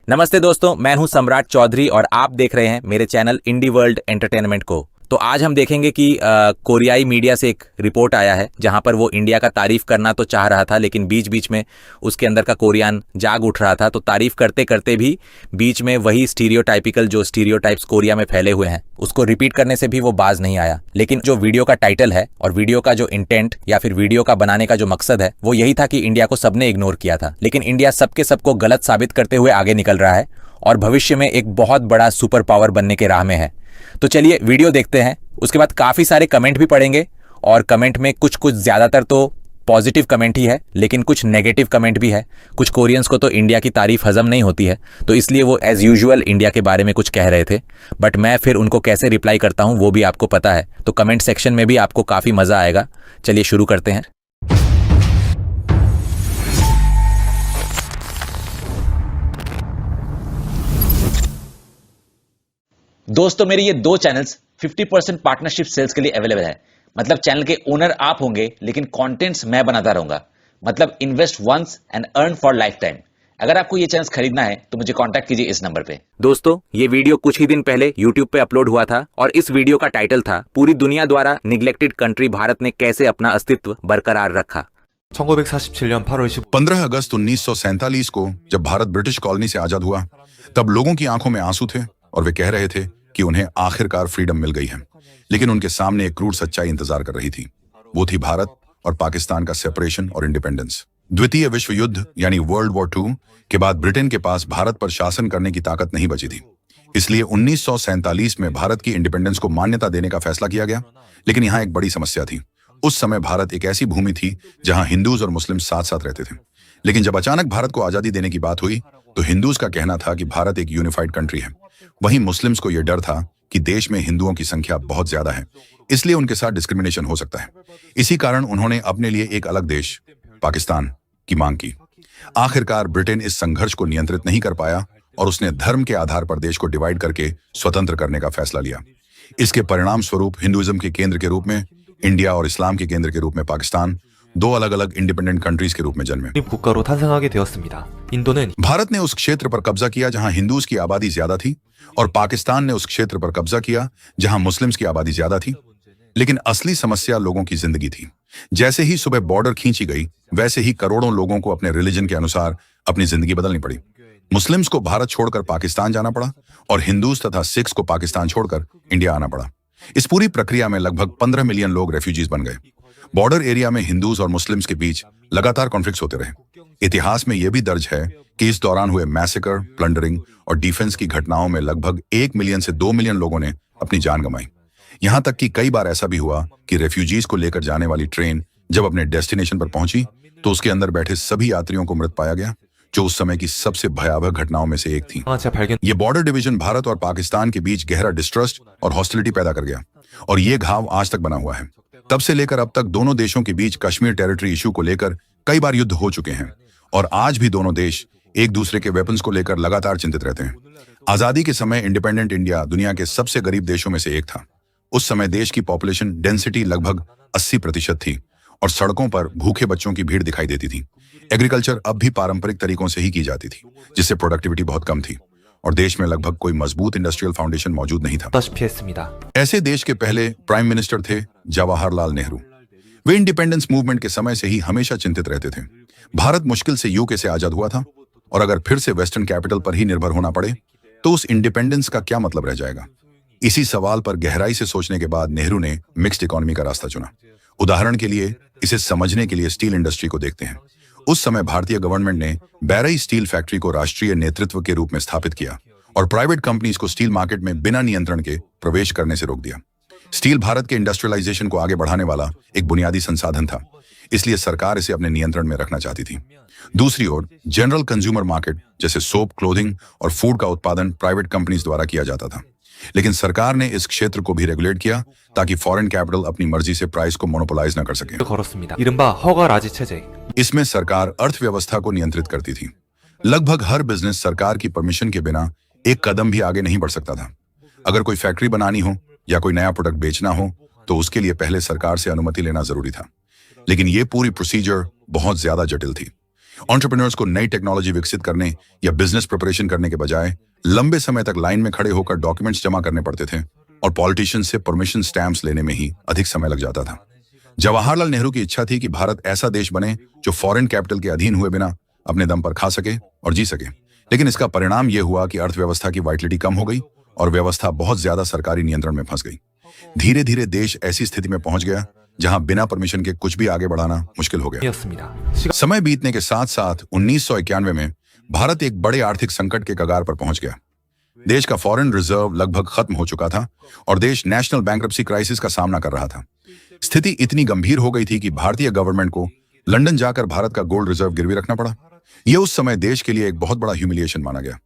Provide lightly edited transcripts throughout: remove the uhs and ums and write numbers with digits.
नमस्ते दोस्तों, मैं हूं सम्राट चौधरी और आप देख रहे हैं मेरे चैनल इंडी वर्ल्ड एंटरटेनमेंट को। तो आज हम देखेंगे कि कोरियाई मीडिया से एक रिपोर्ट आया है जहां पर वो इंडिया का तारीफ करना तो चाह रहा था, लेकिन बीच बीच में उसके अंदर का कोरियन जाग उठ रहा था। तो तारीफ करते करते भी बीच में वही स्टीरियोटाइपिकल जो स्टीरियोटाइप्स कोरिया में फैले हुए हैं उसको रिपीट करने से भी वो बाज नहीं आया। लेकिन जो वीडियो का टाइटल है और वीडियो का जो इंटेंट या फिर वीडियो का बनाने का जो मकसद है वो यही था कि इंडिया को सबने इग्नोर किया था, लेकिन इंडिया सबके सबको गलत साबित करते हुए आगे निकल रहा है और भविष्य में एक बहुत बड़ा सुपर पावर बनने के राह में है। तो चलिए वीडियो देखते हैं। उसके बाद काफी सारे कमेंट भी पढ़ेंगे और कमेंट में कुछ ज्यादातर तो पॉजिटिव कमेंट ही है, लेकिन कुछ नेगेटिव कमेंट भी है। कुछ कोरियंस को तो इंडिया की तारीफ हजम नहीं होती है, तो इसलिए वो एज यूजुअल इंडिया के बारे में कुछ कह रहे थे, बट मैं फिर उनको कैसे रिप्लाई करता हूं वो भी आपको पता है। तो कमेंट सेक्शन में भी आपको काफी मजा आएगा। चलिए शुरू करते हैं। दोस्तों, मेरे ये दो चैनल्स 50% पार्टनरशिप सेल्स के लिए अवेलेबल है। मतलब चैनल के ओनर आप होंगे, लेकिन कंटेंट्स मैं बनाता रहूंगा। मतलब invest once and earn for life time. अगर आपको ये चैनल्स खरीदना है तो मुझे कांटेक्ट कीजिए इस नंबर पे। दोस्तों, ये वीडियो कुछ ही दिन पहले YouTube पे अपलोड हुआ था और इस वीडियो का टाइटल था पूरी दुनिया द्वारा निग्लेक्टेड कंट्री भारत ने कैसे अपना अस्तित्व बरकरार रखा। 1947년 8월 15 अगस्त 1947 को जब भारत ब्रिटिश कॉलोनी से आजाद हुआ, तब लोगों की आंखों में आंसू थे और वे कह रहे थे कि उन्हें आखिरकार फ्रीडम मिल गई है। लेकिन उनके सामने एक क्रूर सच्चाई इंतजार कर रही थी। वो थी भारत और पाकिस्तान का सेपरेशन और इंडिपेंडेंस। द्वितीय विश्व युद्ध यानी वर्ल्ड वॉर 2 के बाद ब्रिटेन के पास भारत पर शासन करने की ताकत नहीं बची थी। इसलिए 1947 में भारत की इंडिपेंडेंस को मान्यता देने का फैसला किया गया। लेकिन यहाँ एक बड़ी समस्या थी। उस समय भारत एक ऐसी भूमि थी जहां हिंदूज और मुस्लिम साथ साथ रहते थे। लेकिन जब अचानक भारत को आजादी देने की बात हुई तो हिंदूज का कहना था कि भारत एक यूनिफाइड कंट्री है। वहीं मुस्लिम्स को यह डर था कि देश में हिंदुओं की संख्या बहुत ज्यादा है, इसलिए उनके साथ डिस्क्रिमिनेशन हो सकता है। इसी कारण उन्होंने अपने लिए एक अलग देश पाकिस्तान की मांग की। आखिरकार ब्रिटेन इस संघर्ष को नियंत्रित नहीं कर पाया और उसने धर्म के आधार पर देश को डिवाइड करके स्वतंत्र करने का फैसला लिया। इसके परिणाम स्वरूप हिंदुइज्म के केंद्र के रूप में इंडिया और इस्लाम के केंद्र के रूप में पाकिस्तान दो अलग अलग इंडिपेंडेंट कंट्रीज के रूप में जन्मे। 국가로 탄생하게 되었습니다. इं도는 भारत ने उस क्षेत्र पर कब्जा किया जहां हिंदूज की आबादी ज्यादा थी और पाकिस्तान ने उस क्षेत्र पर कब्जा किया जहां मुस्लिम्स की आबादी ज्यादा थी। लेकिन असली समस्या लोगों की जिंदगी थी। जैसे ही सुबह बॉर्डर खींची गई, वैसे ही करोड़ों लोगों को अपने रिलीजन के अनुसार अपनी जिंदगी बदलनी पड़ी। मुस्लिम्स को भारत छोड़कर पाकिस्तान जाना पड़ा और हिंदूज तथा सिख्स को पाकिस्तान छोड़कर इंडिया आना पड़ा। इस पूरी प्रक्रिया में लगभग 15 मिलियन लोग रेफ्यूजीज बन गए। बॉर्डर एरिया में हिंदूज और मुस्लिम्स के बीच लगातार कॉन्फ्लिक्ट्स होते रहे। इतिहास में यह भी दर्ज है कि इस दौरान हुए मैसेकर, प्लंडरिंग और डिफेंस की घटनाओं में लगभग 1 मिलियन से 2 मिलियन लोगों ने अपनी जान गंवाई। यहां तक कि कई बार ऐसा भी हुआ कि रेफ्यूजीज को लेकर जाने वाली ट्रेन जब अपने डेस्टिनेशन पर पहुंची तो उसके अंदर बैठे सभी यात्रियों को मृत पाया गया, जो उस समय की सबसे भयावह घटनाओं में से एक थी। ये बॉर्डर डिवीजन भारत और पाकिस्तान के बीच गहरा डिस्ट्रस्ट और हॉस्टिलिटी पैदा कर गया और ये घाव आज तक बना हुआ है। तब से लेकर अब तक दोनों देशों के बीच कश्मीर टेरिटरी इशू को लेकर कई बार युद्ध हो चुके हैं और आज भी दोनों देश एक दूसरे के वेपन्स को लेकर लगातार चिंतित रहते हैं। आजादी के समय इंडिपेंडेंट इंडिया दुनिया के सबसे गरीब देशों में से एक था। उस समय देश की पॉपुलेशन डेंसिटी लगभग 80% थी और सड़कों पर भूखे बच्चों की भीड़ दिखाई देती थी। एग्रीकल्चर अब भी पारंपरिक तरीकों से ही की जाती थी, जिससे प्रोडक्टिविटी बहुत कम थी और देश में लगभग कोई मजबूत इंडस्ट्रियल फाउंडेशन मौजूद नहीं था। ऐसे देश के पहले प्राइम मिनिस्टर थे जवाहरलाल नेहरू। वे इंडिपेंडेंस मूवमेंट के समय से ही हमेशा चिंतित रहते थे। भारत मुश्किल से यूके से आजाद हुआ था और अगर फिर से वेस्टर्न कैपिटल पर ही निर्भर होना पड़े तो उस इंडिपेंडेंस का क्या मतलब रह जाएगा। इसी सवाल पर गहराई से सोचने के बाद नेहरू ने मिक्स्ड इकोनॉमी का रास्ता चुना। उदाहरण के लिए इसे समझने के लिए स्टील इंडस्ट्री को देखते हैं। उस समय भारतीय गवर्नमेंट ने बैरई स्टील फैक्ट्री को राष्ट्रीय नेतृत्व के रूप में स्थापित किया और प्राइवेट कंपनीज को स्टील मार्केट में बिना नियंत्रण के प्रवेश करने से रोक दिया। स्टील भारत के इंडस्ट्रियलाइजेशन को आगे बढ़ाने वाला एक बुनियादी संसाधन था, इसलिए सरकार इसे अपने नियंत्रण में रखना चाहती थी। दूसरी ओर जनरल कंज्यूमर मार्केट जैसे सोप, क्लोथिंग और फूड का उत्पादन प्राइवेट कंपनीज द्वारा किया जाता था। लेकिन सरकार ने इस क्षेत्र को भी रेगुलेट किया ताकि फॉरेन कैपिटल अपनी मर्जी से प्राइस को मोनोपोलाइज न कर सके। 이른바 허가라지 체제. इसमें सरकार अर्थव्यवस्था को नियंत्रित करती थी। लगभग हर बिजनेस सरकार की परमिशन के बिना एक कदम भी आगे नहीं बढ़ सकता था। अगर कोई फैक्ट्री बनानी हो या कोई नया प्रोडक्ट बेचना हो तो उसके लिए पहले सरकार से अनुमति लेना जरूरी था। लेकिन ये पूरी प्रोसीजर बहुत ज्यादा जटिल थी। एंटरप्रेन्योर्स को नई टेक्नोलॉजी विकसित करने या बिजनेस प्रिपरेशन करने के बजाय लंबे समय तक लाइन में खड़े होकर डॉक्यूमेंट्स जमा करने पड़ते थे और पॉलिटिशियंस से परमिशन स्टैंप्स लेने में ही अधिक समय लग जाता था। जवाहरलाल नेहरू की इच्छा थी कि भारत ऐसा देश बने जो फॉरेन कैपिटल के अधीन हुए बिना अपने दम पर खा सके और जी सके, लेकिन इसका परिणाम यह हुआ कि अर्थव्यवस्था की वाइटलिटी कम हो गई और व्यवस्था बहुत ज्यादा सरकारी नियंत्रण में फंस गई। धीरे धीरे देश ऐसी स्थिति में पहुंच गया जहां बिना परमिशन के कुछ भी आगे बढ़ाना मुश्किल हो गया। समय बीतने के साथ साथ 1991 में भारत एक बड़े आर्थिक संकट के कगार पर पहुंच गया। देश का फॉरेन रिजर्व लगभग खत्म हो चुका था और देश नेशनल बैंक्रप्सी क्राइसिस का सामना कर रहा था। स्थिति इतनी गंभीर हो गई थी कि भारतीय गवर्नमेंट को लंदन जाकर भारत का गोल्ड रिजर्व गिरवी रखना पड़ा। यह उस समय देश के लिए एक बहुत बड़ा ह्यूमिलिएशन माना गया।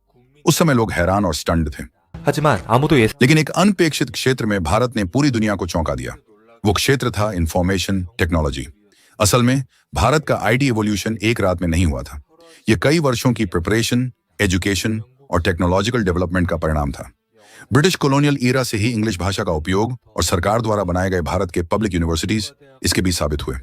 उस समय लोग हैरान और स्टन्ड थे। 하지만 아무도 लेकिन एक अनपेक्षित क्षेत्र में भारत ने पूरी दुनिया को चौंका दिया। वो क्षेत्र था इंफॉर्मेशन टेक्नोलॉजी। असल में भारत का आईटी एवोल्यूशन एक रात में नहीं हुआ था। यह कई वर्षों की प्रिपरेशन, एजुकेशन और टेक्नोलॉजिकल डेवलपमेंट का परिणाम था। ब्रिटिश कॉलोनियल ईरा से ही इंग्लिश भाषा का उपयोग और सरकार द्वारा बनाए गए भारत के पब्लिक यूनिवर्सिटीज इसके बीच साबित हुए।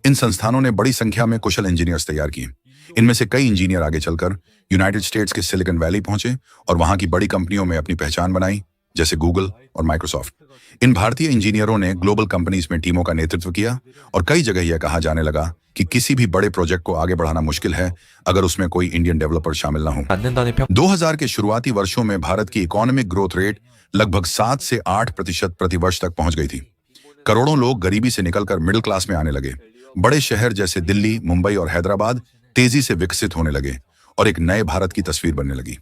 इन संस्थानों ने बड़ी संख्या में कुशल इंजीनियर्स तैयार किए। इनमें से कई इंजीनियर आगे चलकर यूनाइटेड स्टेट्स के सिलिकॉन वैली पहुंचे और वहां की बड़ी कंपनियों में अपनी पहचान बनाई, जैसे गूगल और माइक्रोसॉफ्ट। इन भारतीय इंजीनियरों ने ग्लोबल कंपनीज में टीमों का नेतृत्व किया और कई जगह यह कहा जाने लगा कि किसी भी बड़े प्रोजेक्ट को आगे बढ़ाना मुश्किल है अगर उसमें कोई इंडियन डेवलपर शामिल ना हो। 안 된다는 평 2000 के शुरुआती वर्षों में भारत की इकोनॉमिक ग्रोथ रेट लगभग 7 से 8% प्रति वर्ष तक पहुंच गई थी। करोड़ों लोग गरीबी से निकलकर मिडिल क्लास में आने लगे। बड़े शहर जैसे दिल्ली, मुंबई और हैदराबाद तेजी से विकसित होने लगे और एक नए भारत की तस्वीर बनने लगी।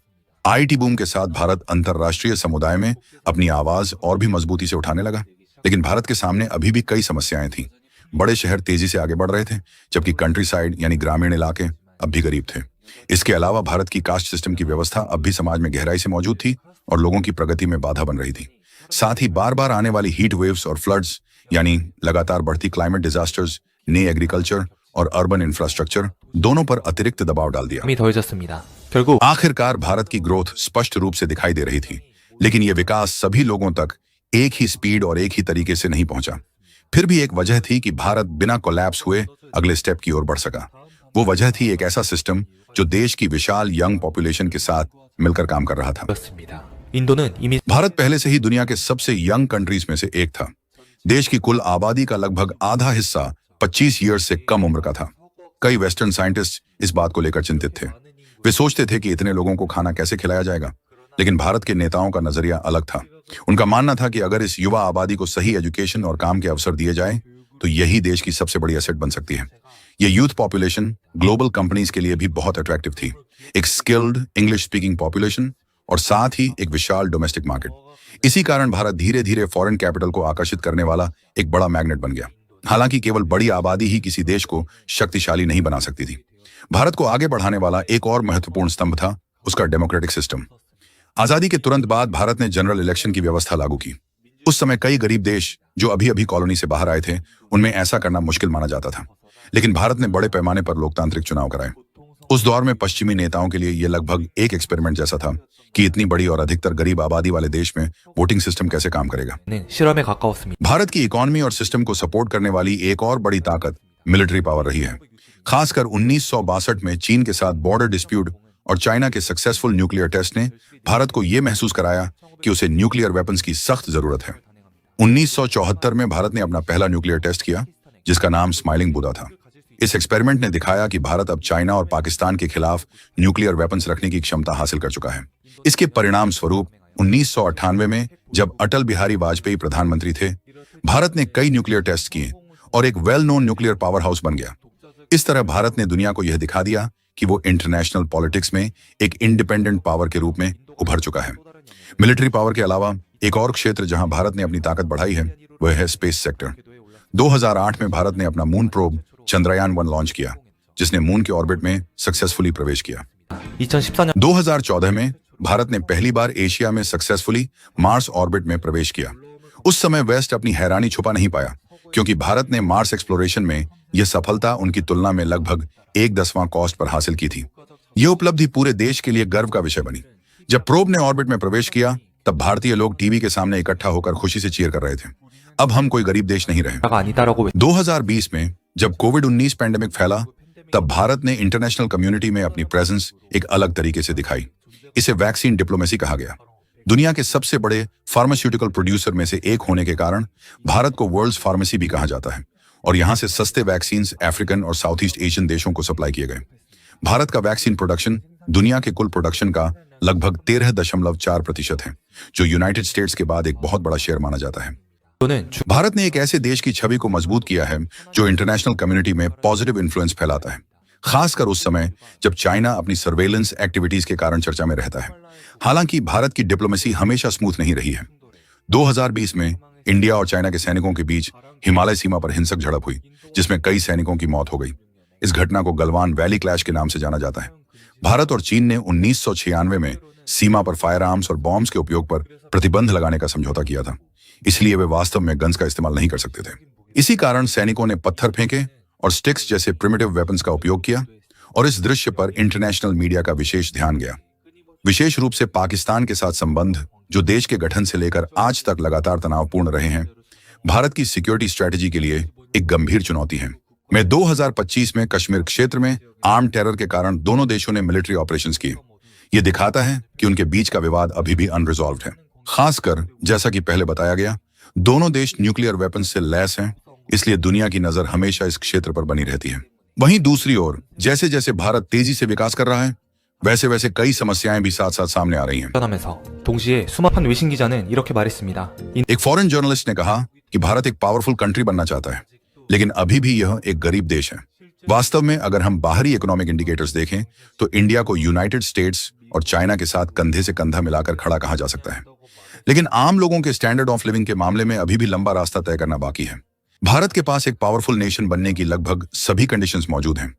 आईटी बूम के साथ भारत अंतरराष्ट्रीय समुदाय में अपनी आवाज और भी मजबूती से उठाने लगा। लेकिन भारत के सामने अभी भी कई समस्याएं थीं। बड़े शहर तेजी से आगे बढ़ रहे थे, जबकि कंट्री साइड यानी ग्रामीण इलाके अब भी गरीब थे। इसके अलावा भारत की कास्ट सिस्टम की व्यवस्था अब भी समाज में गहराई से मौजूद थी और लोगों की प्रगति में बाधा बन रही थी। साथ ही बार बार आने वाली हीट वेव्स और फ्लड्स यानी लगातार बढ़ती क्लाइमेट डिजास्टर्स ने एग्रीकल्चर और अर्बन इंफ्रास्ट्रक्चर दोनों पर अतिरिक्त दबाव डाल दिया। 이 더해졌습니다. 결국 आखिरकार भारत की ग्रोथ स्पष्ट रूप से दिखाई दे रही थी, लेकिन यह विकास सभी लोगों तक एक ही स्पीड और एक ही तरीके से नहीं पहुंचा। फिर भी एक वजह थी कि भारत बिना कोलैप्स हुए अगले स्टेप की ओर बढ़ सका। वो वजह थी एक ऐसा सिस्टम जो देश की विशाल यंग पॉपुलेशन के साथ मिलकर काम कर रहा था। 그렇습니다. 인도는 이미 भारत पहले से ही दुनिया के सबसे यंग कंट्रीज में से एक था। देश की कुल आबादी का लगभग आधा हिस्सा 25 ईयर्स से कम उम्र का था। कई वेस्टर्न साइंटिस्ट इस बात को लेकर चिंतित थे। वे सोचते थे कि इतने लोगों को खाना कैसे खिलाया जाएगा, लेकिन भारत के नेताओं का नजरिया अलग था। उनका मानना था कि अगर इस युवा आबादी को सही एजुकेशन और काम के अवसर दिए जाए तो यही देश की सबसे बड़ी एसेट बन सकती है। यह यूथ पॉपुलेशन ग्लोबल कंपनीज के लिए भी बहुत अट्रैक्टिव थी। एक स्किल्ड इंग्लिश स्पीकिंग पॉपुलेशन और साथ ही एक विशाल डोमेस्टिक मार्केट। इसी कारण भारत धीरे धीरे फॉरेन कैपिटल को आकर्षित करने वाला एक बड़ा मैग्नेट बन गया। हालांकि केवल बड़ी आबादी ही किसी देश को शक्तिशाली नहीं बना सकती थी। भारत को आगे बढ़ाने वाला एक और महत्वपूर्ण स्तंभ था उसका डेमोक्रेटिक सिस्टम। आजादी के तुरंत बाद भारत ने जनरल इलेक्शन की व्यवस्था लागू की। उस समय कई गरीब देश जो अभी अभी कॉलोनी से बाहर आए थे, उनमें ऐसा करना मुश्किल माना जाता था, लेकिन भारत ने बड़े पैमाने पर लोकतांत्रिक चुनाव कराए। उस दौर में पश्चिमी नेताओं के लिए यह लगभग एक एक्सपेरिमेंट जैसा था कि इतनी बड़ी और अधिकतर गरीब आबादी वाले देश में वोटिंग सिस्टम कैसे काम करेगा। 실험에 가까웠습니다. भारत की इकोनॉमी और सिस्टम को सपोर्ट करने वाली एक और बड़ी ताकत मिलिट्री पावर रही है। खासकर 1962 में चीन के साथ बॉर्डर डिस्प्यूट और चाइना के सक्सेसफुल न्यूक्लियर टेस्ट ने भारत को यह महसूस कराया कि उसे न्यूक्लियर वेपन्स की सख्त जरूरत है। 1974 में भारत ने अपना पहला न्यूक्लियर टेस्ट किया, जिसका नाम स्माइलिंग बुदा था। इस एक्सपेरिमेंट ने दिखाया कि भारत अब चाइना और पाकिस्तान के खिलाफ न्यूक्लियर वेपन्स रखने की क्षमता हासिल कर चुका है। इसके परिणाम स्वरूप 1998 में जब अटल बिहारी वाजपेयी प्रधानमंत्री थे, भारत ने कई न्यूक्लियर टेस्ट किए और एक well known nuclear power house बन गया। इस तरह भारत ने दुनिया को यह दिखा दिया कि वो इंटरनेशनल पॉलिटिक्स में एक इंडिपेंडेंट पावर के रूप में उभर चुका है। मिलिट्री पावर के अलावा एक और क्षेत्र जहां भारत ने अपनी ताकत बढ़ाई है वह है स्पेस सेक्टर। 2008 में भारत ने अपना मून प्रोब चंद्रयान-1 लॉन्च किया, जिसने मून के ऑर्बिट में सक्सेसफुली प्रवेश किया। 2014년 2014 में भारत ने पहली बार एशिया में सक्सेसफुली मार्स ऑर्बिट में प्रवेश किया। उस समय वेस्ट अपनी हैरानी छुपा नहीं पाया, क्योंकि भारत ने मार्स एक्सप्लोरेशन में यह सफलता उनकी तुलना में लगभग 1/10 कॉस्ट पर हासिल की थी। यह उपलब्धि पूरे देश के लिए गर्व का विषय बनी। जब प्रोब ने ऑर्बिट में प्रवेश किया, तब भारतीय लोग टीवी के सामने इकट्ठा होकर खुशी से चीयर कर रहे थे। अब हम कोई गरीब देश नहीं रहे। 나라가 아니다라고 2020 में जब कोविड-19 पैंडेमिक फैला, तब भारत ने इंटरनेशनल कम्युनिटी में अपनी प्रेजेंस एक अलग तरीके से दिखाई। इसे वैक्सीन डिप्लोमेसी कहा गया। दुनिया के सबसे बड़े फार्मास्यूटिकल प्रोड्यूसर में से एक होने के कारण भारत को वर्ल्ड्स फार्मेसी भी कहा जाता है और यहां से सस्ते वैक्सीन अफ्रीकन और साउथ ईस्ट एशियन देशों को सप्लाई किए गए। भारत का वैक्सीन प्रोडक्शन दुनिया के कुल प्रोडक्शन का लगभग 13.4% है, जो यूनाइटेड स्टेट्स के बाद एक बहुत बड़ा शेयर माना जाता है। 인도는 중- भारत ने एक ऐसे देश की छवि को मजबूत किया है जो इंटरनेशनल कम्युनिटी में पॉजिटिव इन्फ्लुएंस फैलाता है, खासकर उस समय जब चाइना अपनी सर्वेलेंस एक्टिविटीज के कारण चर्चा में रहता है। हालांकि भारत की डिप्लोमेसी हमेशा स्मूथ नहीं रही है। 2020 में इंडिया और चाइना के सैनिकों के बीच हिमालय सीमा पर हिंसक झड़प हुई, जिसमें कई सैनिकों की मौत हो गई। इस घटना को गलवान वैली क्लैश के नाम से जाना जाता है। भारत और चीन ने 1996 में सीमा पर फायर आर्म्स और बॉम्ब्स के उपयोग पर प्रतिबंध लगाने का समझौता किया था, इसलिए वे वास्तव में गन्स का इस्तेमाल नहीं कर सकते थे। इसी कारण सैनिकों ने पत्थर फेंके और स्टिक्स जैसे प्रिमिटिव वेपन्स का उपयोग किया और इस दृश्य पर इंटरनेशनल मीडिया का विशेष ध्यान गया। विशेष रूप से पाकिस्तान के साथ संबंध, जो देश के गठन से लेकर आज तक लगातार तनावपूर्ण रहे हैं, भारत की सिक्योरिटी स्ट्रेटेजी के लिए एक गंभीर चुनौती है। में 2025 में कश्मीर क्षेत्र में आर्म टेरर के कारण दोनों देशों ने मिलिट्री ऑपरेशंस किए। यह दिखाता है कि उनके बीच का विवाद अभी भी अनरिजॉल्व्ड है। खासकर जैसा कि पहले बताया गया, दोनों देश न्यूक्लियर वेपन्स से लैस हैं, इसलिए दुनिया की नजर हमेशा इस क्षेत्र पर बनी रहती है। वहीं दूसरी ओर जैसे जैसे भारत तेजी से विकास कर रहा है, वैसे वैसे कई समस्याएं भी साथ साथ सामने आ रही हैं। 하면서 동시에 수많은 외신 기자는 이렇게 말했습니다. एक फॉरेन जर्नलिस्ट ने कहा कि भारत एक पावरफुल कंट्री बनना चाहता है, लेकिन अभी भी यह एक गरीब देश है। वास्तव में अगर हम बाहरी इकोनॉमिक इंडिकेटर्स देखें तो इंडिया को यूनाइटेड स्टेट्स और चाइना के साथ कंधे से कंधा मिलाकर खड़ा कहा जा सकता है, लेकिन आम लोगों के स्टैंडर्ड ऑफ लिविंग के मामले में अभी भी लंबा रास्ता तय करना बाकी है। भारत के पास एक पावरफुल नेशन बनने की लगभग सभी कंडीशंस मौजूद हैं,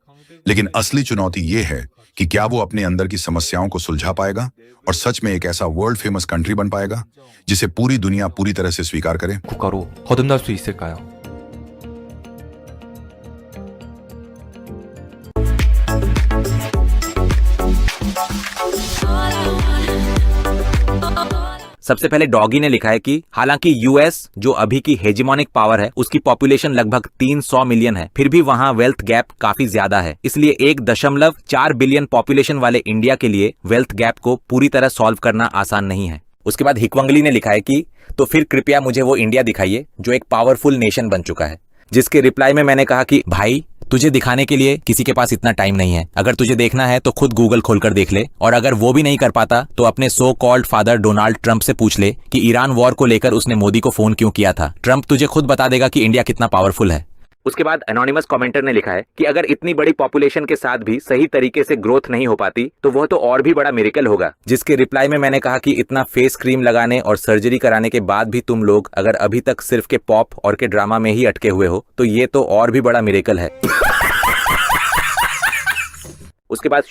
लेकिन असली चुनौती ये है कि क्या वो अपने अंदर की समस्याओं को सुलझा पाएगा और सच में एक ऐसा वर्ल्ड फेमस कंट्री बन पाएगा जिसे पूरी दुनिया पूरी तरह से स्वीकार करे। 국가로 거듭날 수 있을까요? सबसे पहले डॉगी ने लिखा है कि हालांकि यूएस जो अभी की हेजिमोनिक पावर है, उसकी पॉपुलेशन लगभग 300 मिलियन है, फिर भी वहां वेल्थ गैप काफी ज्यादा है। इसलिए 1.4 बिलियन पॉपुलेशन वाले इंडिया के लिए वेल्थ गैप को पूरी तरह सॉल्व करना आसान नहीं है। उसके बाद हिकवंगली ने लिखा है कि तो फिर कृपया मुझे वो इंडिया दिखाइए जो एक पावरफुल नेशन बन चुका है। जिसके रिप्लाई में मैंने कहा कि भाई, तुझे दिखाने के लिए किसी के पास इतना टाइम नहीं है। अगर तुझे देखना है तो खुद गूगल खोलकर देख ले, और अगर वो भी नहीं कर पाता तो अपने so called father Donald Trump से पूछ ले कि ईरान वॉर को लेकर उसने मोदी को फोन क्यों किया था। ट्रंप तुझे खुद बता देगा कि इंडिया कितना पावरफुल है। उसके बाद एनोनिमस कमेंटर ने लिखा है कि अगर इतनी बड़ी पॉपुलेशन के साथ भी सही तरीके से ग्रोथ नहीं हो पाती तो वह तो और भी बड़ा मिरेकल होगा। जिसके रिप्लाई में मैंने कहा कि इतना फेस क्रीम लगाने और सर्जरी कराने के बाद भी तुम लोग अगर अभी तक सिर्फ के पॉप और के ड्रामा में ही अटके हुए हो तो ये तो और भी बड़ा मिरेकल है। उसके बाद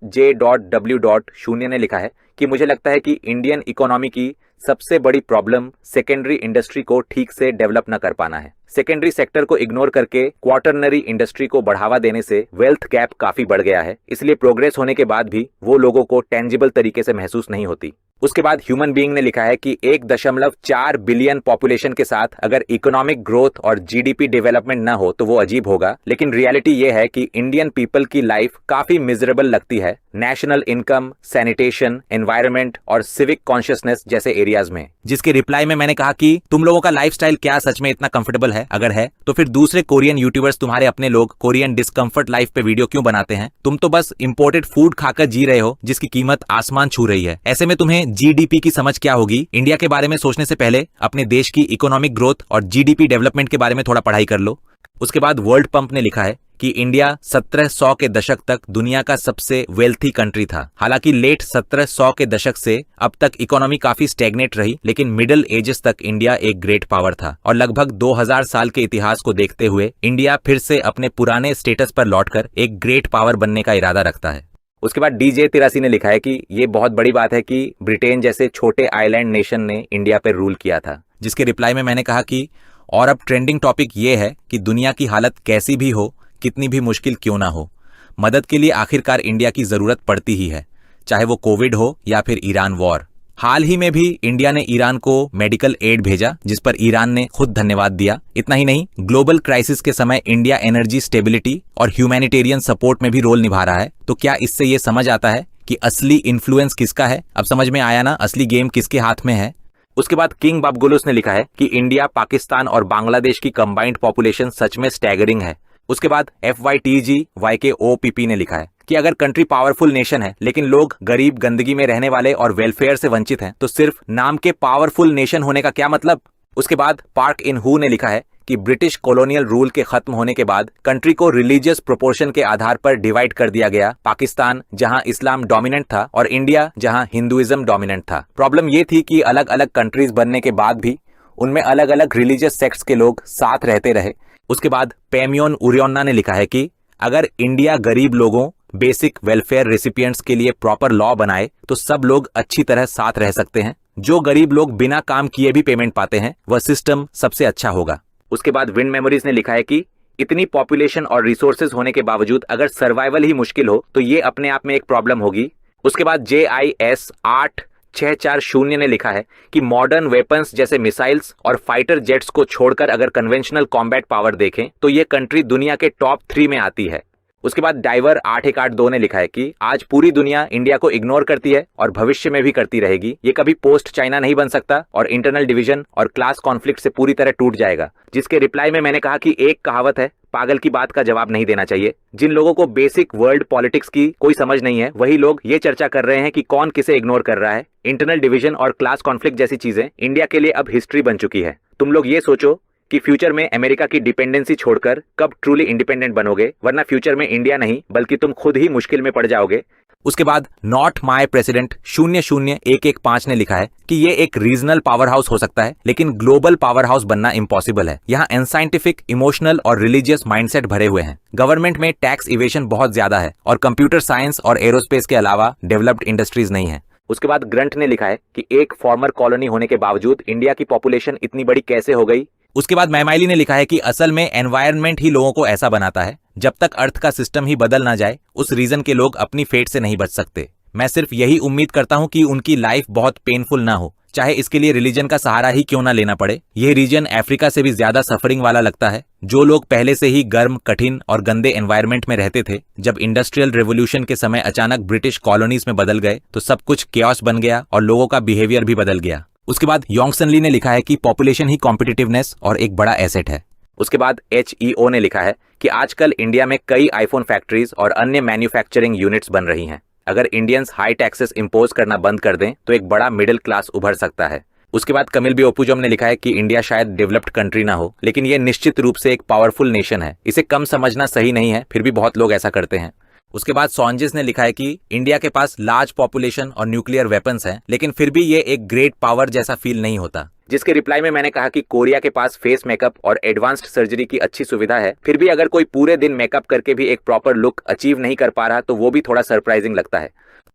.j.w.0 ने लिखा है कि मुझे लगता है कि इंडियन इकोनॉमी की सबसे बड़ी प्रॉब्लम सेकेंडरी इंडस्ट्री को ठीक से डेवलप न कर पाना है। सेकेंडरी सेक्टर को इग्नोर करके क्वार्टरनरी इंडस्ट्री को बढ़ावा देने से वेल्थ गैप काफी बढ़ गया है, इसलिए प्रोग्रेस होने के बाद भी वो लोगों को टेंजिबल तरीके से महसूस नहीं होती। उसके बाद ह्यूमन बीइंग ने लिखा है कि 1.4 बिलियन पॉपुलेशन के साथ अगर इकोनॉमिक ग्रोथ और जीडीपी डेवलपमेंट ना हो तो वो अजीब होगा, लेकिन रियलिटी ये है कि इंडियन पीपल की लाइफ काफी मिजरेबल लगती है नेशनल इनकम, सैनिटेशन, एनवायरनमेंट और सिविक कॉन्शियसनेस जैसे एरियाज में। जिसके रिप्लाई में मैंने कहा कि तुम लोगों का लाइफस्टाइल क्या सच में इतना कंफर्टेबल है? अगर है तो फिर दूसरे कोरियन यूट्यूबर्स तुम्हारे अपने लोग कोरियन डिस्कम्फर्ट लाइफ पे वीडियो क्यों बनाते हैं? तुम तो बस इंपोर्टेड फूड खाकर जी रहे हो जिसकी कीमत आसमान छू रही है। ऐसे में तुम्हें जीडीपी की समझ क्या होगी? इंडिया के बारे में सोचने से पहले अपने देश की इकोनॉमिक ग्रोथ और जीडीपी डेवलपमेंट के बारे में थोड़ा पढ़ाई कर लो। उसके बाद वर्ल्ड पंप ने लिखा है कि इंडिया 1700 के दशक तक दुनिया का सबसे वेल्थी कंट्री था। हालांकि लेट 1700 के दशक से अब तक इकोनॉमी काफी स्टैग्नेट रही, लेकिन मिडिल एजेस तक इंडिया एक ग्रेट पावर था और लगभग 2000 साल के इतिहास को देखते हुए इंडिया फिर से अपने पुराने स्टेटस पर लौटकर एक ग्रेट पावर बनने का इरादा रखता है। उसके बाद DJ83 ने लिखा है कि ये बहुत बड़ी बात है कि ब्रिटेन जैसे छोटे आइलैंड नेशन ने इंडिया पर रूल किया था। जिसके रिप्लाई में मैंने कहा कि और अब ट्रेंडिंग टॉपिक ये है कि दुनिया की हालत कैसी भी हो, कितनी भी मुश्किल क्यों ना हो, मदद के लिए आखिरकार इंडिया की जरूरत पड़ती ही है, चाहे वो कोविड हो या फिर ईरान वॉर। हाल ही में भी इंडिया ने ईरान को मेडिकल एड भेजा, जिस पर ईरान ने खुद धन्यवाद दिया। इतना ही नहीं, ग्लोबल क्राइसिस के समय इंडिया एनर्जी स्टेबिलिटी और ह्यूमैनिटेरियन सपोर्ट में भी रोल निभा रहा है। तो क्या इससे ये समझ आता है कि असली इन्फ्लुएंस किसका है? अब समझ में आया ना, असली गेम किसके हाथ में है। उसके बाद किंग बाबगुलुस ने लिखा है कि इंडिया, पाकिस्तान और बांग्लादेश की कंबाइंड पॉपुलेशन सच में स्टैगरिंग है। उसके बाद FYTGYKOPP ने लिखा है कि अगर कंट्री पावरफुल नेशन है लेकिन लोग गरीब, गंदगी में रहने वाले और वेलफेयर से वंचित हैं, तो सिर्फ नाम के पावरफुल नेशन होने का क्या मतलब? उसके बाद पार्क इन हू ने लिखा है कि ब्रिटिश कॉलोनियल रूल के खत्म होने के बाद कंट्री को रिलीजियस प्रोपोर्शन के आधार पर डिवाइड कर दिया गया। पाकिस्तान जहां इस्लाम डोमिनेंट था और इंडिया जहां हिंदुइज्म डोमिनेंट था। प्रॉब्लम ये थी कि अलग अलग कंट्रीज बनने के बाद भी उनमें अलग अलग रिलीजियस सेक्ट्स के लोग साथ रहते रहे। उसके बाद पेमियोन उरियोन्ना ने लिखा है कि अगर इंडिया गरीब लोगों, बेसिक वेलफेयर रेसिपिएंट्स के लिए प्रॉपर लॉ बनाए तो सब लोग अच्छी तरह साथ रह सकते हैं। जो गरीब लोग बिना काम किए भी पेमेंट पाते हैं, वह सिस्टम सबसे अच्छा होगा। उसके बाद विंड मेमोरीज ने लिखा है कि इतनी पॉपुलेशन और रिसोर्सेज होने के बावजूद अगर सर्वाइवल ही मुश्किल हो तो ये अपने आप में एक प्रॉब्लम होगी। उसके बाद JIS 8640 ने लिखा है कि मॉडर्न वेपन्स जैसे मिसाइल्स और फाइटर जेट्स को छोड़कर अगर कन्वेंशनल कॉम्बैट पावर देखें तो ये कंट्री दुनिया के टॉप 3 में आती है। उसके बाद डाइवर 8182 ने लिखा है कि आज पूरी दुनिया इंडिया को इग्नोर करती है और भविष्य में भी करती रहेगी। ये कभी पोस्ट चाइना नहीं बन सकता और इंटरनल डिवीजन और क्लास कॉन्फ्लिक्ट से पूरी तरह टूट जाएगा। जिसके रिप्लाई में मैंने कहा कि एक कहावत है, पागल की बात का जवाब नहीं देना चाहिए। जिन लोगों को बेसिक वर्ल्ड पॉलिटिक्स की कोई समझ नहीं है, वही लोग ये चर्चा कर रहे हैं कि कौन किसे इग्नोर कर रहा है। इंटरनल डिवीजन और क्लास कॉन्फ्लिक्ट जैसी चीजें इंडिया के लिए अब हिस्ट्री बन चुकी है। तुम लोग ये सोचो कि फ्यूचर में अमेरिका की डिपेंडेंसी छोड़कर कब ट्रूली इंडिपेंडेंट बनोगे, वरना फ्यूचर में इंडिया नहीं बल्कि तुम खुद ही मुश्किल में पड़ जाओगे। उसके बाद नॉट माय प्रेसिडेंट 00115 ने लिखा है कि ये एक रीजनल पावर हाउस हो सकता है लेकिन ग्लोबल पावर हाउस बनना इम्पॉसिबल है। यहाँ अनसाइंटिफिक, इमोशनल और रिलीजियस माइंडसेट भरे हुए हैं। गवर्नमेंट में टैक्स इवेशन बहुत ज्यादा है और कंप्यूटर साइंस और एरोस्पेस के अलावा डेवलप्ड इंडस्ट्रीज नहीं है। उसके बाद ग्रंट ने लिखा है कि एक फॉर्मर कॉलोनी होने के बावजूद इंडिया की पॉपुलेशन इतनी बड़ी कैसे हो गई। उसके बाद मैमाइली ने लिखा है कि असल में एनवायरनमेंट ही लोगों को ऐसा बनाता है। जब तक अर्थ का सिस्टम ही बदल ना जाए, उस रीजन के लोग अपनी फेट से नहीं बच सकते। मैं सिर्फ यही उम्मीद करता हूं कि उनकी लाइफ बहुत पेनफुल ना हो, चाहे इसके लिए रिलीजन का सहारा ही क्यों ना लेना पड़े। यह रीजन अफ्रीका से भी ज्यादा सफरिंग वाला लगता है। जो लोग पहले से ही गर्म, कठिन और गंदे एनवायरनमेंट में रहते थे, जब इंडस्ट्रियल रेवोल्यूशन के समय अचानक ब्रिटिश कॉलोनीज में बदल गए तो सब कुछ केओस बन गया और लोगों का बिहेवियर भी बदल गया। उसके बाद योंगसन ली ने लिखा है कि पॉपुलेशन ही कॉम्पिटिटिवनेस और एक बड़ा एसेट है। उसके बाद HEO ने लिखा है कि आजकल इंडिया में कई आईफोन फैक्ट्रीज और अन्य मैन्युफैक्चरिंग यूनिट्स बन रही हैं। अगर इंडियंस हाई टैक्सेस इंपोज करना बंद कर दें तो एक बड़ा मिडिल क्लास उभर सकता है। उसके बाद कमिल बी ओपुजम ने लिखा है कि इंडिया शायद डेवलप्ड कंट्री ना हो, लेकिन यह निश्चित रूप से एक पावरफुल नेशन है। इसे कम समझना सही नहीं है, फिर भी बहुत लोग ऐसा करते हैं। उसके बाद सॉन्जेस ने लिखा है कि इंडिया के पास लार्ज पॉपुलेशन और न्यूक्लियर वेपन्स हैं, लेकिन फिर भी ये एक ग्रेट पावर जैसा फील नहीं होता। जिसके रिप्लाई में मैंने कहा कि कोरिया के पास फेस मेकअप और एडवांस्ड सर्जरी की अच्छी सुविधा है, फिर भी अगर कोई पूरे दिन मेकअप करके भी एक प्रॉपर लुक अचीव नहीं कर पा रहा तो वो भी थोड़ा सरप्राइजिंग लगता है।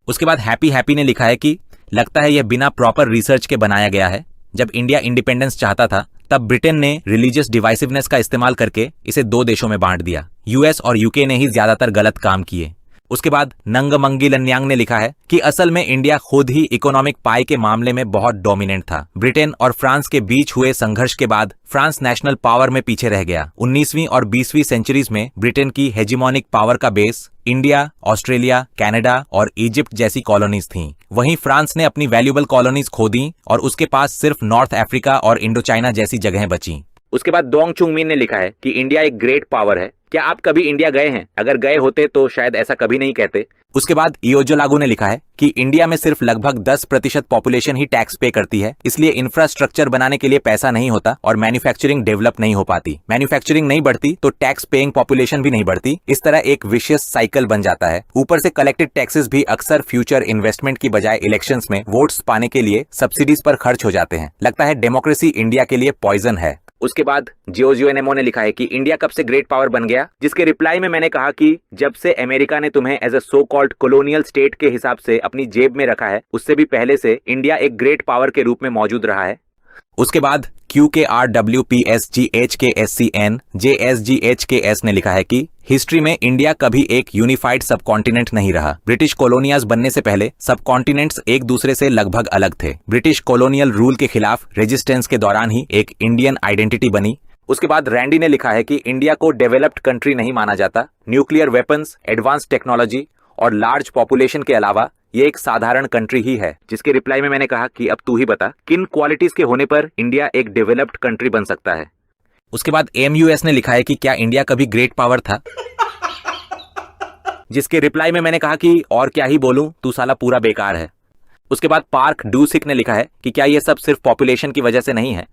उसके बाद हैप्पी ने लिखा है कि लगता है यह बिना प्रॉपर रिसर्च के बनाया गया है। जब इंडिया इंडिपेंडेंस चाहता था तब ब्रिटेन ने रिलीजियस डिवाइसिवनेस का इस्तेमाल करके इसे 2 देशों में बांट दिया। US और UK ने ही ज्यादातर गलत काम किए। उसके बाद नंगमंगी लन्यांग ने लिखा है कि असल में इंडिया खुद ही इकोनॉमिक पाई के मामले में बहुत डोमिनेंट था। ब्रिटेन और फ्रांस के बीच हुए संघर्ष के बाद फ्रांस नेशनल पावर में पीछे रह गया। 19वीं और 20वीं सेंचुरीज में ब्रिटेन की हेजिमोनिक पावर का बेस इंडिया, ऑस्ट्रेलिया, कनाडा और इजिप्ट जैसी कॉलोनीज थीं। वहीं फ्रांस ने अपनी वैल्यूएबल कॉलोनीज खो दी और उसके पास सिर्फ नॉर्थ अफ्रीका और इंडो चाइना जैसी जगहें बची। उसके बाद दोंग चुंगमिन ने लिखा है कि इंडिया एक ग्रेट पावर है। क्या आप कभी इंडिया गए हैं? अगर गए होते तो शायद ऐसा कभी नहीं कहते। उसके बाद इयोजो लागू ने लिखा है कि इंडिया में सिर्फ लगभग 10% पॉपुलेशन ही टैक्स पे करती है, इसलिए इंफ्रास्ट्रक्चर बनाने के लिए पैसा नहीं होता और मैन्युफैक्चरिंग डेवलप नहीं हो पाती। मैन्युफैक्चरिंग नहीं बढ़ती तो टैक्स पेइंग पॉपुलेशन भी नहीं बढ़ती। इस तरह एक विशियस साइकिल बन जाता है। ऊपर से कलेक्टेड टैक्सेस भी अक्सर फ्यूचर इन्वेस्टमेंट की बजाय इलेक्शंस में वोट्स पाने के लिए सब्सिडीज पर खर्च हो जाते हैं। लगता है डेमोक्रेसी इंडिया के लिए पॉइजन है। उसके बाद जियोजियोनेमो ने लिखा है कि इंडिया कब से ग्रेट पावर बन गया, जिसके रिप्लाई में मैंने कहा कि जब से अमेरिका ने तुम्हें as a so called colonial state के हिसाब से अपनी जेब में रखा है, उससे भी पहले से इंडिया एक ग्रेट पावर के रूप में मौजूद रहा है। उसके बाद QKRWPSGHKSCN JSGHKS ने लिखा है कि हिस्ट्री में इंडिया कभी एक यूनिफाइड सब कॉन्टिनेंट नहीं रहा। ब्रिटिश कॉलोनियाज बनने से पहले सब कॉन्टिनेंट्स एक दूसरे से लगभग अलग थे। ब्रिटिश कॉलोनियल रूल के खिलाफ रेजिस्टेंस के दौरान ही एक इंडियन आइडेंटिटी बनी। उसके बाद रैंडी ने लिखा है कि इंडिया को डेवलप्ड कंट्री नहीं माना जाता। न्यूक्लियर वेपन्स, एडवांस टेक्नोलॉजी और लार्ज पॉपुलेशन के अलावा ये एक साधारण कंट्री ही है। जिसके रिप्लाई में मैंने कहा कि अब तू ही बता किन क्वालिटीज के होने पर इंडिया एक डेवलप्ड कंट्री बन सकता है। उसके बाद MUS ने लिखा है कि क्या इंडिया कभी ग्रेट पावर था। जिसके रिप्लाई में मैंने कहा कि और क्या ही बोलूं, तू साला पूरा बेकार है। उसके बाद पार्क डूसिक ने लिखा है कि क्या ये सब सिर्फ पॉपुलेशन की वजह से नहीं है,